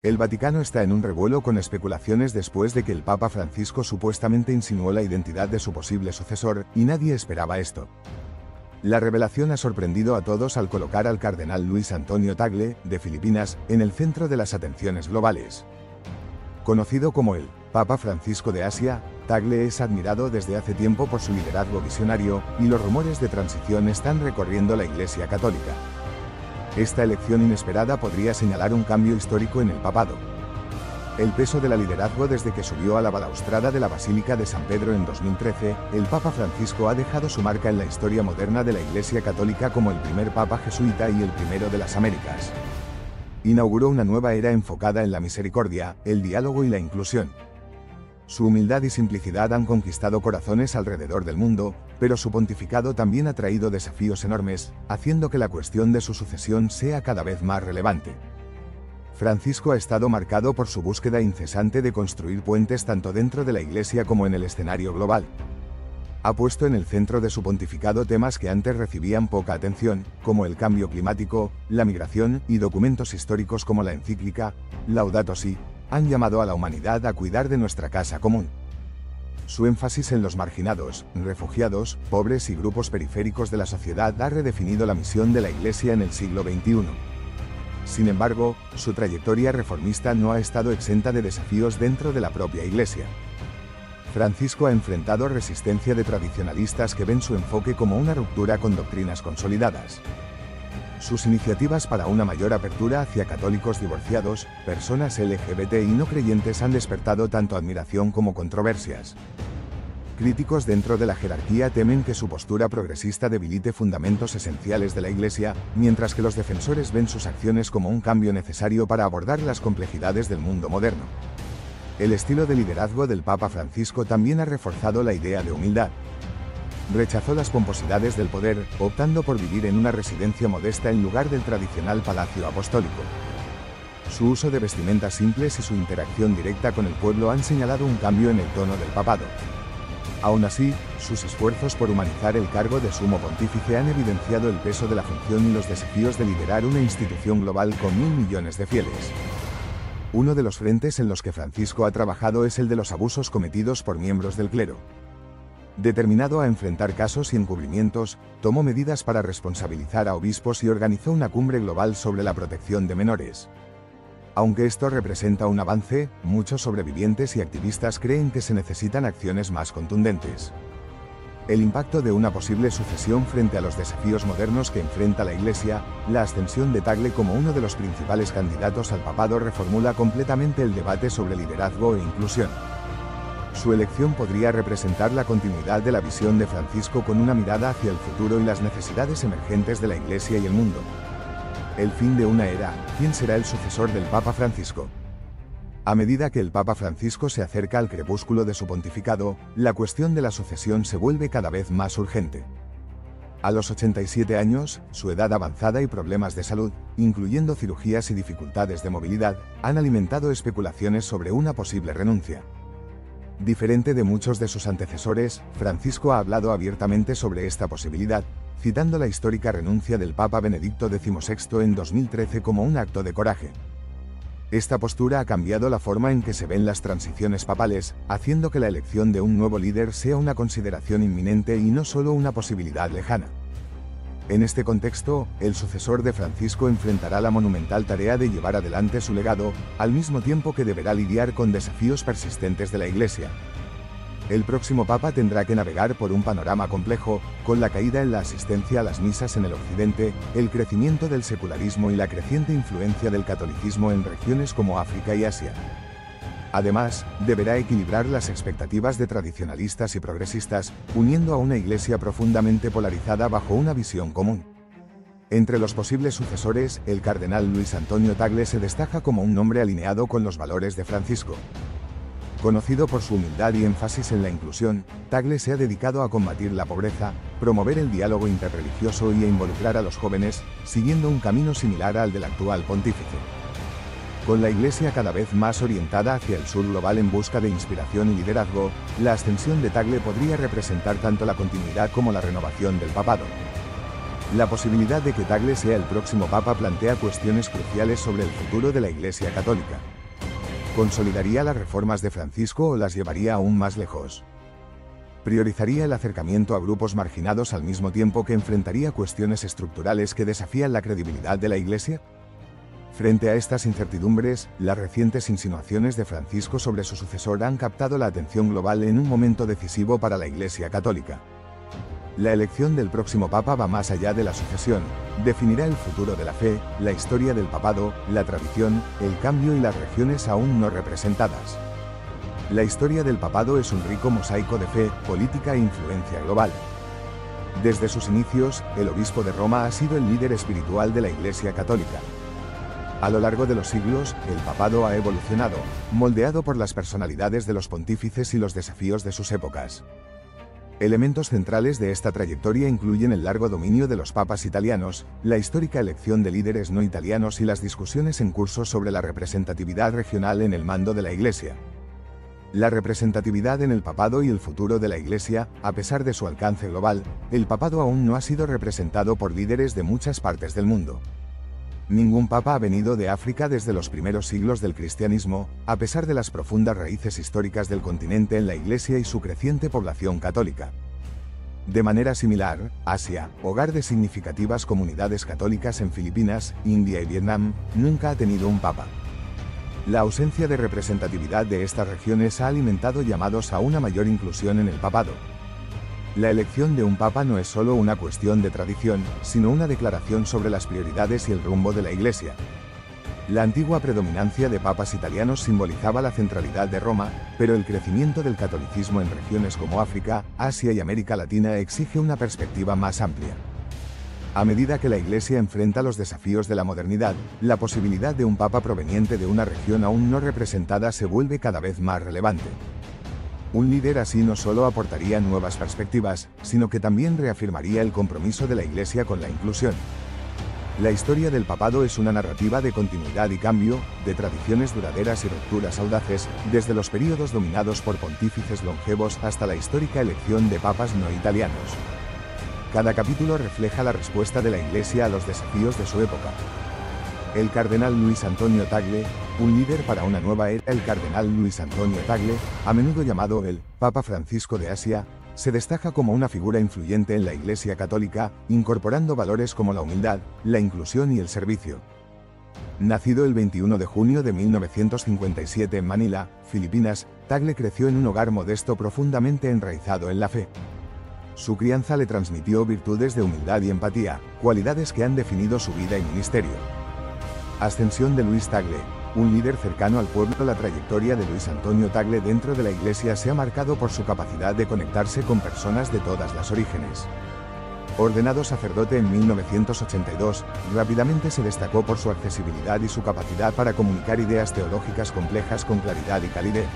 El Vaticano está en un revuelo con especulaciones después de que el Papa Francisco supuestamente insinuó la identidad de su posible sucesor, y nadie esperaba esto. La revelación ha sorprendido a todos al colocar al cardenal Luis Antonio Tagle, de Filipinas, en el centro de las atenciones globales. Conocido como el Papa Francisco de Asia, Tagle es admirado desde hace tiempo por su liderazgo visionario, y los rumores de transición están recorriendo la Iglesia Católica. Esta elección inesperada podría señalar un cambio histórico en el papado. El peso del liderazgo desde que subió a la balaustrada de la Basílica de San Pedro en 2013, el Papa Francisco ha dejado su marca en la historia moderna de la Iglesia Católica como el primer Papa jesuita y el primero de las Américas. Inauguró una nueva era enfocada en la misericordia, el diálogo y la inclusión. Su humildad y simplicidad han conquistado corazones alrededor del mundo, pero su pontificado también ha traído desafíos enormes, haciendo que la cuestión de su sucesión sea cada vez más relevante. Francisco ha estado marcado por su búsqueda incesante de construir puentes tanto dentro de la Iglesia como en el escenario global. Ha puesto en el centro de su pontificado temas que antes recibían poca atención, como el cambio climático, la migración y documentos históricos como la encíclica Laudato Si, han llamado a la humanidad a cuidar de nuestra casa común. Su énfasis en los marginados, refugiados, pobres y grupos periféricos de la sociedad ha redefinido la misión de la Iglesia en el siglo XXI. Sin embargo, su trayectoria reformista no ha estado exenta de desafíos dentro de la propia Iglesia. Francisco ha enfrentado resistencia de tradicionalistas que ven su enfoque como una ruptura con doctrinas consolidadas. Sus iniciativas para una mayor apertura hacia católicos divorciados, personas LGBT y no creyentes han despertado tanto admiración como controversias. Críticos dentro de la jerarquía temen que su postura progresista debilite fundamentos esenciales de la Iglesia, mientras que los defensores ven sus acciones como un cambio necesario para abordar las complejidades del mundo moderno. El estilo de liderazgo del Papa Francisco también ha reforzado la idea de humildad. Rechazó las pomposidades del poder, optando por vivir en una residencia modesta en lugar del tradicional palacio apostólico. Su uso de vestimentas simples y su interacción directa con el pueblo han señalado un cambio en el tono del papado. Aún así, sus esfuerzos por humanizar el cargo de sumo pontífice han evidenciado el peso de la función y los desafíos de liderar una institución global con 1.000 millones de fieles. Uno de los frentes en los que Francisco ha trabajado es el de los abusos cometidos por miembros del clero. Determinado a enfrentar casos y encubrimientos, tomó medidas para responsabilizar a obispos y organizó una cumbre global sobre la protección de menores. Aunque esto representa un avance, muchos sobrevivientes y activistas creen que se necesitan acciones más contundentes. El impacto de una posible sucesión frente a los desafíos modernos que enfrenta la Iglesia, la ascensión de Tagle como uno de los principales candidatos al papado reformula completamente el debate sobre liderazgo e inclusión. Su elección podría representar la continuidad de la visión de Francisco con una mirada hacia el futuro y las necesidades emergentes de la Iglesia y el mundo. El fin de una era. ¿Quién será el sucesor del Papa Francisco? A medida que el Papa Francisco se acerca al crepúsculo de su pontificado, la cuestión de la sucesión se vuelve cada vez más urgente. A los 87 años, su edad avanzada y problemas de salud, incluyendo cirugías y dificultades de movilidad, han alimentado especulaciones sobre una posible renuncia. Diferente de muchos de sus antecesores, Francisco ha hablado abiertamente sobre esta posibilidad, citando la histórica renuncia del Papa Benedicto XVI en 2013 como un acto de coraje. Esta postura ha cambiado la forma en que se ven las transiciones papales, haciendo que la elección de un nuevo líder sea una consideración inminente y no solo una posibilidad lejana. En este contexto, el sucesor de Francisco enfrentará la monumental tarea de llevar adelante su legado, al mismo tiempo que deberá lidiar con desafíos persistentes de la Iglesia. El próximo Papa tendrá que navegar por un panorama complejo, con la caída en la asistencia a las misas en el Occidente, el crecimiento del secularismo y la creciente influencia del catolicismo en regiones como África y Asia. Además, deberá equilibrar las expectativas de tradicionalistas y progresistas, uniendo a una Iglesia profundamente polarizada bajo una visión común. Entre los posibles sucesores, el cardenal Luis Antonio Tagle se destaca como un nombre alineado con los valores de Francisco. Conocido por su humildad y énfasis en la inclusión, Tagle se ha dedicado a combatir la pobreza, promover el diálogo interreligioso y a involucrar a los jóvenes, siguiendo un camino similar al del actual pontífice. Con la Iglesia cada vez más orientada hacia el sur global en busca de inspiración y liderazgo, la ascensión de Tagle podría representar tanto la continuidad como la renovación del papado. La posibilidad de que Tagle sea el próximo papa plantea cuestiones cruciales sobre el futuro de la Iglesia Católica. ¿Consolidaría las reformas de Francisco o las llevaría aún más lejos? ¿Priorizaría el acercamiento a grupos marginados al mismo tiempo que enfrentaría cuestiones estructurales que desafían la credibilidad de la Iglesia? Frente a estas incertidumbres, las recientes insinuaciones de Francisco sobre su sucesor han captado la atención global en un momento decisivo para la Iglesia Católica. La elección del próximo papa va más allá de la sucesión, definirá el futuro de la fe, la historia del papado, la tradición, el cambio y las regiones aún no representadas. La historia del papado es un rico mosaico de fe, política e influencia global. Desde sus inicios, el obispo de Roma ha sido el líder espiritual de la Iglesia Católica. A lo largo de los siglos, el papado ha evolucionado, moldeado por las personalidades de los pontífices y los desafíos de sus épocas. Elementos centrales de esta trayectoria incluyen el largo dominio de los papas italianos, la histórica elección de líderes no italianos y las discusiones en curso sobre la representatividad regional en el mando de la Iglesia. La representatividad en el papado y el futuro de la Iglesia, a pesar de su alcance global, el papado aún no ha sido representado por líderes de muchas partes del mundo. Ningún papa ha venido de África desde los primeros siglos del cristianismo, a pesar de las profundas raíces históricas del continente en la Iglesia y su creciente población católica. De manera similar, Asia, hogar de significativas comunidades católicas en Filipinas, India y Vietnam, nunca ha tenido un papa. La ausencia de representatividad de estas regiones ha alimentado llamados a una mayor inclusión en el papado. La elección de un papa no es solo una cuestión de tradición, sino una declaración sobre las prioridades y el rumbo de la Iglesia. La antigua predominancia de papas italianos simbolizaba la centralidad de Roma, pero el crecimiento del catolicismo en regiones como África, Asia y América Latina exige una perspectiva más amplia. A medida que la Iglesia enfrenta los desafíos de la modernidad, la posibilidad de un papa proveniente de una región aún no representada se vuelve cada vez más relevante. Un líder así no solo aportaría nuevas perspectivas, sino que también reafirmaría el compromiso de la Iglesia con la inclusión. La historia del papado es una narrativa de continuidad y cambio, de tradiciones duraderas y rupturas audaces, desde los períodos dominados por pontífices longevos hasta la histórica elección de papas no italianos. Cada capítulo refleja la respuesta de la Iglesia a los desafíos de su época. El cardenal Luis Antonio Tagle, un líder para una nueva era. El cardenal Luis Antonio Tagle, a menudo llamado el Papa Francisco de Asia, se destaca como una figura influyente en la Iglesia Católica, incorporando valores como la humildad, la inclusión y el servicio. Nacido el 21 de junio de 1957 en Manila, Filipinas, Tagle creció en un hogar modesto profundamente enraizado en la fe. Su crianza le transmitió virtudes de humildad y empatía, cualidades que han definido su vida y ministerio. Ascensión de Luis Tagle, un líder cercano al pueblo. La trayectoria de Luis Antonio Tagle dentro de la Iglesia se ha marcado por su capacidad de conectarse con personas de todas las orígenes. Ordenado sacerdote en 1982, rápidamente se destacó por su accesibilidad y su capacidad para comunicar ideas teológicas complejas con claridad y calidez.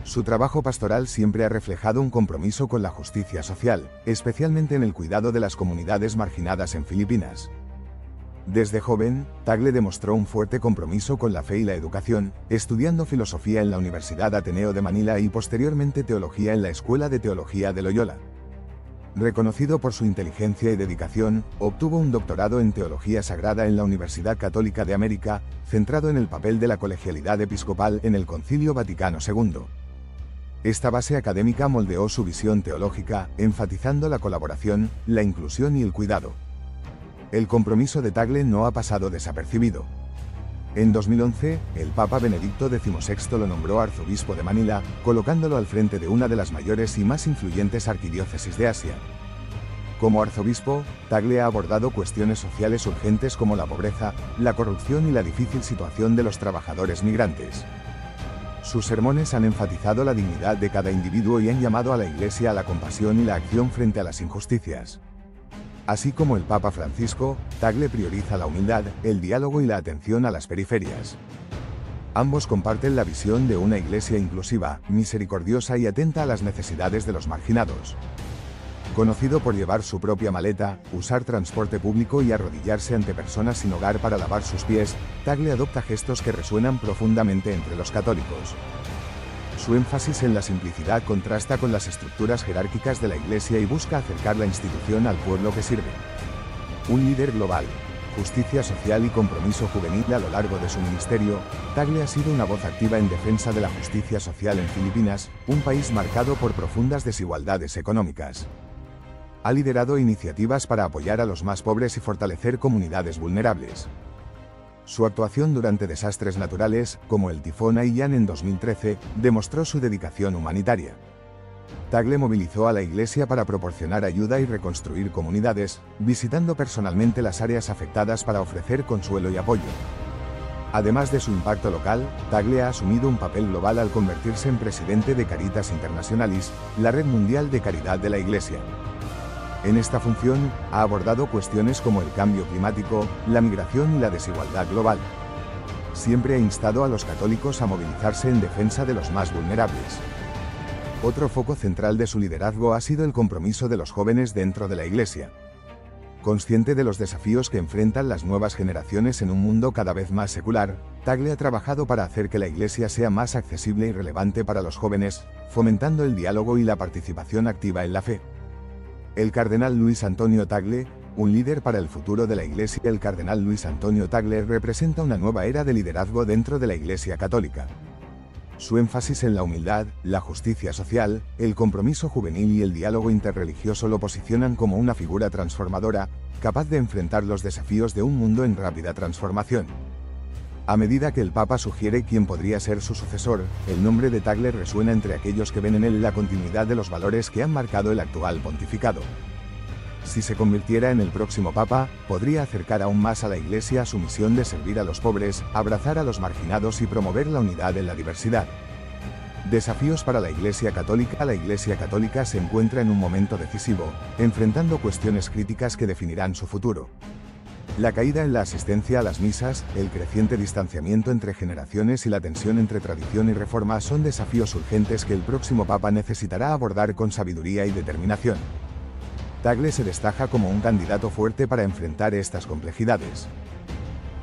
Su trabajo pastoral siempre ha reflejado un compromiso con la justicia social, especialmente en el cuidado de las comunidades marginadas en Filipinas. Desde joven, Tagle demostró un fuerte compromiso con la fe y la educación, estudiando filosofía en la Universidad Ateneo de Manila y posteriormente teología en la Escuela de Teología de Loyola. Reconocido por su inteligencia y dedicación, obtuvo un doctorado en Teología Sagrada en la Universidad Católica de América, centrado en el papel de la colegialidad episcopal en el Concilio Vaticano II. Esta base académica moldeó su visión teológica, enfatizando la colaboración, la inclusión y el cuidado. El compromiso de Tagle no ha pasado desapercibido. En 2011, el Papa Benedicto XVI lo nombró arzobispo de Manila, colocándolo al frente de una de las mayores y más influyentes arquidiócesis de Asia. Como arzobispo, Tagle ha abordado cuestiones sociales urgentes como la pobreza, la corrupción y la difícil situación de los trabajadores migrantes. Sus sermones han enfatizado la dignidad de cada individuo y han llamado a la Iglesia a la compasión y la acción frente a las injusticias. Así como el Papa Francisco, Tagle prioriza la humildad, el diálogo y la atención a las periferias. Ambos comparten la visión de una Iglesia inclusiva, misericordiosa y atenta a las necesidades de los marginados. Conocido por llevar su propia maleta, usar transporte público y arrodillarse ante personas sin hogar para lavar sus pies, Tagle adopta gestos que resuenan profundamente entre los católicos. Su énfasis en la simplicidad contrasta con las estructuras jerárquicas de la Iglesia y busca acercar la institución al pueblo que sirve. Un líder global, justicia social y compromiso juvenil. A lo largo de su ministerio, Tagle ha sido una voz activa en defensa de la justicia social en Filipinas, un país marcado por profundas desigualdades económicas. Ha liderado iniciativas para apoyar a los más pobres y fortalecer comunidades vulnerables. Su actuación durante desastres naturales, como el tifón Haiyan en 2013, demostró su dedicación humanitaria. Tagle movilizó a la Iglesia para proporcionar ayuda y reconstruir comunidades, visitando personalmente las áreas afectadas para ofrecer consuelo y apoyo. Además de su impacto local, Tagle ha asumido un papel global al convertirse en presidente de Caritas Internationalis, la red mundial de caridad de la Iglesia. En esta función, ha abordado cuestiones como el cambio climático, la migración y la desigualdad global. Siempre ha instado a los católicos a movilizarse en defensa de los más vulnerables. Otro foco central de su liderazgo ha sido el compromiso de los jóvenes dentro de la Iglesia. Consciente de los desafíos que enfrentan las nuevas generaciones en un mundo cada vez más secular, Tagle ha trabajado para hacer que la Iglesia sea más accesible y relevante para los jóvenes, fomentando el diálogo y la participación activa en la fe. El cardenal Luis Antonio Tagle, un líder para el futuro de la Iglesia. El cardenal Luis Antonio Tagle representa una nueva era de liderazgo dentro de la Iglesia Católica. Su énfasis en la humildad, la justicia social, el compromiso juvenil y el diálogo interreligioso lo posicionan como una figura transformadora, capaz de enfrentar los desafíos de un mundo en rápida transformación. A medida que el Papa sugiere quién podría ser su sucesor, el nombre de Tagle resuena entre aquellos que ven en él la continuidad de los valores que han marcado el actual pontificado. Si se convirtiera en el próximo Papa, podría acercar aún más a la Iglesia a su misión de servir a los pobres, abrazar a los marginados y promover la unidad en la diversidad. Desafíos para la Iglesia Católica. La Iglesia Católica se encuentra en un momento decisivo, enfrentando cuestiones críticas que definirán su futuro. La caída en la asistencia a las misas, el creciente distanciamiento entre generaciones y la tensión entre tradición y reforma son desafíos urgentes que el próximo Papa necesitará abordar con sabiduría y determinación. Tagle se destaca como un candidato fuerte para enfrentar estas complejidades.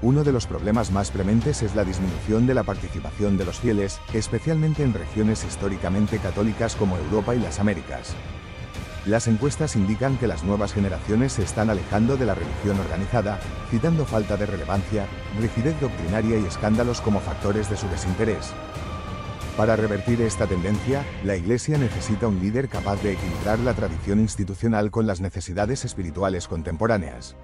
Uno de los problemas más prementes es la disminución de la participación de los fieles, especialmente en regiones históricamente católicas como Europa y las Américas. Las encuestas indican que las nuevas generaciones se están alejando de la religión organizada, citando falta de relevancia, rigidez doctrinaria y escándalos como factores de su desinterés. Para revertir esta tendencia, la Iglesia necesita un líder capaz de equilibrar la tradición institucional con las necesidades espirituales contemporáneas.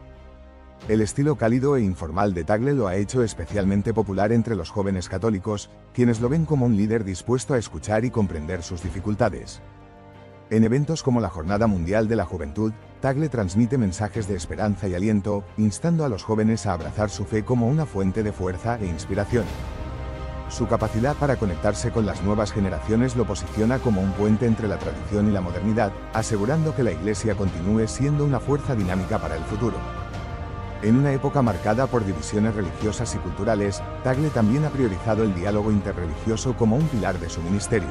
El estilo cálido e informal de Tagle lo ha hecho especialmente popular entre los jóvenes católicos, quienes lo ven como un líder dispuesto a escuchar y comprender sus dificultades. En eventos como la Jornada Mundial de la Juventud, Tagle transmite mensajes de esperanza y aliento, instando a los jóvenes a abrazar su fe como una fuente de fuerza e inspiración. Su capacidad para conectarse con las nuevas generaciones lo posiciona como un puente entre la tradición y la modernidad, asegurando que la Iglesia continúe siendo una fuerza dinámica para el futuro. En una época marcada por divisiones religiosas y culturales, Tagle también ha priorizado el diálogo interreligioso como un pilar de su ministerio.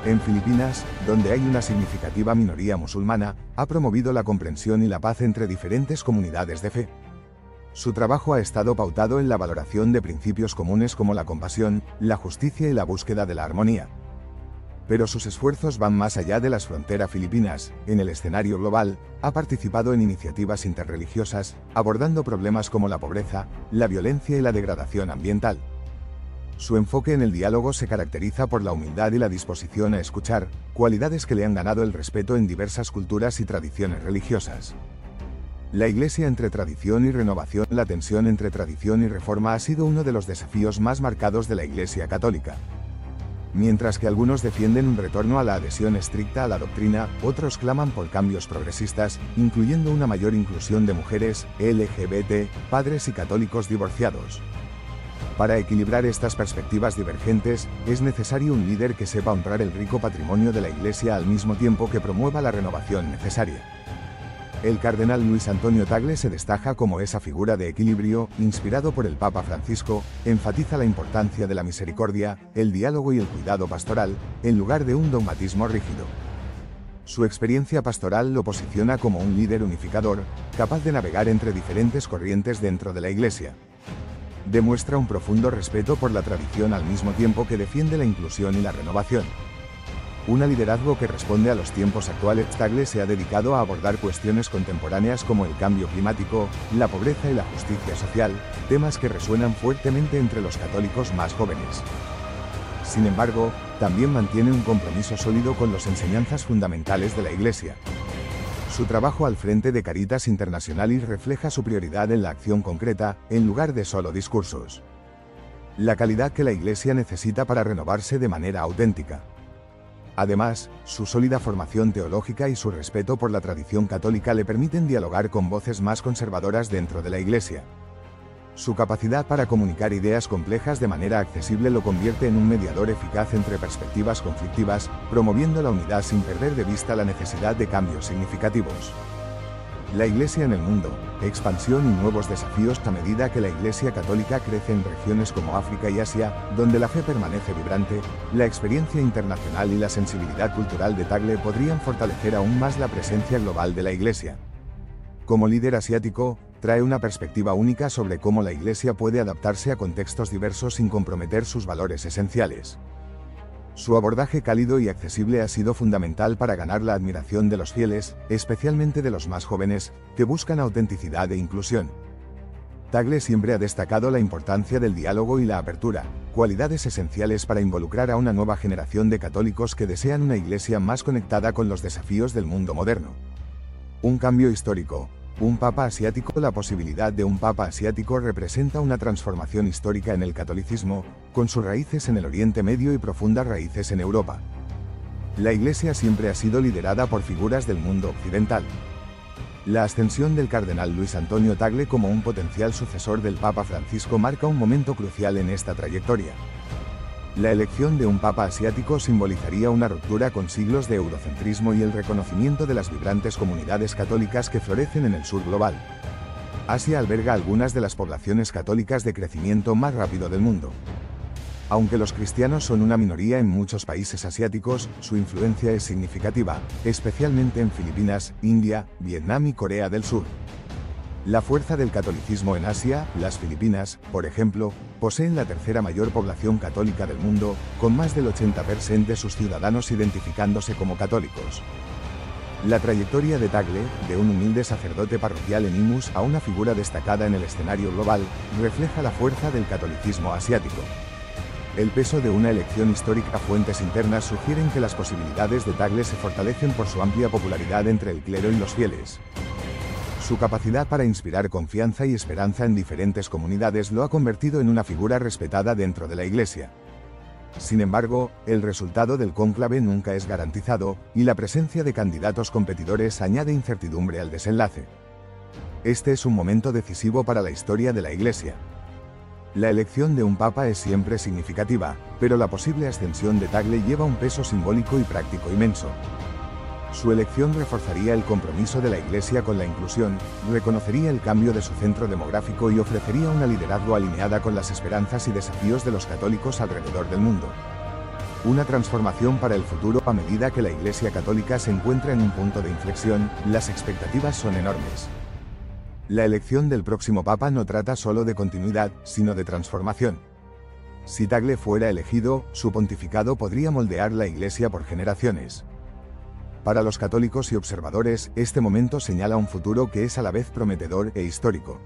En Filipinas, donde hay una significativa minoría musulmana, ha promovido la comprensión y la paz entre diferentes comunidades de fe. Su trabajo ha estado pautado en la valoración de principios comunes como la compasión, la justicia y la búsqueda de la armonía. Pero sus esfuerzos van más allá de las fronteras filipinas. En el escenario global, ha participado en iniciativas interreligiosas, abordando problemas como la pobreza, la violencia y la degradación ambiental. Su enfoque en el diálogo se caracteriza por la humildad y la disposición a escuchar, cualidades que le han ganado el respeto en diversas culturas y tradiciones religiosas. La Iglesia entre tradición y renovación. La tensión entre tradición y reforma ha sido uno de los desafíos más marcados de la Iglesia Católica. Mientras que algunos defienden un retorno a la adhesión estricta a la doctrina, otros claman por cambios progresistas, incluyendo una mayor inclusión de mujeres, LGBT, padres y católicos divorciados. Para equilibrar estas perspectivas divergentes, es necesario un líder que sepa honrar el rico patrimonio de la Iglesia al mismo tiempo que promueva la renovación necesaria. El cardenal Luis Antonio Tagle se destaca como esa figura de equilibrio, inspirado por el Papa Francisco, enfatiza la importancia de la misericordia, el diálogo y el cuidado pastoral, en lugar de un dogmatismo rígido. Su experiencia pastoral lo posiciona como un líder unificador, capaz de navegar entre diferentes corrientes dentro de la Iglesia. Demuestra un profundo respeto por la tradición al mismo tiempo que defiende la inclusión y la renovación. Un liderazgo que responde a los tiempos actuales. Tagle se ha dedicado a abordar cuestiones contemporáneas como el cambio climático, la pobreza y la justicia social, temas que resuenan fuertemente entre los católicos más jóvenes. Sin embargo, también mantiene un compromiso sólido con las enseñanzas fundamentales de la Iglesia. Su trabajo al frente de Caritas Internationalis refleja su prioridad en la acción concreta, en lugar de solo discursos. La calidad que la Iglesia necesita para renovarse de manera auténtica. Además, su sólida formación teológica y su respeto por la tradición católica le permiten dialogar con voces más conservadoras dentro de la Iglesia. Su capacidad para comunicar ideas complejas de manera accesible lo convierte en un mediador eficaz entre perspectivas conflictivas, promoviendo la unidad sin perder de vista la necesidad de cambios significativos. La Iglesia en el mundo, expansión y nuevos desafíos. A medida que la Iglesia católica crece en regiones como África y Asia, donde la fe permanece vibrante, la experiencia internacional y la sensibilidad cultural de Tagle podrían fortalecer aún más la presencia global de la Iglesia. Como líder asiático, trae una perspectiva única sobre cómo la Iglesia puede adaptarse a contextos diversos sin comprometer sus valores esenciales. Su abordaje cálido y accesible ha sido fundamental para ganar la admiración de los fieles, especialmente de los más jóvenes, que buscan autenticidad e inclusión. Tagle siempre ha destacado la importancia del diálogo y la apertura, cualidades esenciales para involucrar a una nueva generación de católicos que desean una Iglesia más conectada con los desafíos del mundo moderno. Un cambio histórico. Un papa asiático. La posibilidad de un papa asiático representa una transformación histórica en el catolicismo, con sus raíces en el Oriente Medio y profundas raíces en Europa. La Iglesia siempre ha sido liderada por figuras del mundo occidental. La ascensión del cardenal Luis Antonio Tagle como un potencial sucesor del Papa Francisco marca un momento crucial en esta trayectoria. La elección de un papa asiático simbolizaría una ruptura con siglos de eurocentrismo y el reconocimiento de las vibrantes comunidades católicas que florecen en el sur global. Asia alberga algunas de las poblaciones católicas de crecimiento más rápido del mundo. Aunque los cristianos son una minoría en muchos países asiáticos, su influencia es significativa, especialmente en Filipinas, India, Vietnam y Corea del Sur. La fuerza del catolicismo en Asia, las Filipinas, por ejemplo, poseen la tercera mayor población católica del mundo, con más del 80% de sus ciudadanos identificándose como católicos. La trayectoria de Tagle, de un humilde sacerdote parroquial en Imus a una figura destacada en el escenario global, refleja la fuerza del catolicismo asiático. El peso de una elección histórica. Fuentes internas sugieren que las posibilidades de Tagle se fortalecen por su amplia popularidad entre el clero y los fieles. Su capacidad para inspirar confianza y esperanza en diferentes comunidades lo ha convertido en una figura respetada dentro de la Iglesia. Sin embargo, el resultado del cónclave nunca es garantizado, y la presencia de candidatos competidores añade incertidumbre al desenlace. Este es un momento decisivo para la historia de la Iglesia. La elección de un papa es siempre significativa, pero la posible ascensión de Tagle lleva un peso simbólico y práctico inmenso. Su elección reforzaría el compromiso de la Iglesia con la inclusión, reconocería el cambio de su centro demográfico y ofrecería una liderazgo alineada con las esperanzas y desafíos de los católicos alrededor del mundo. Una transformación para el futuro. A medida que la Iglesia católica se encuentra en un punto de inflexión, las expectativas son enormes. La elección del próximo papa no trata solo de continuidad, sino de transformación. Si Tagle fuera elegido, su pontificado podría moldear la Iglesia por generaciones. Para los católicos y observadores, este momento señala un futuro que es a la vez prometedor e histórico.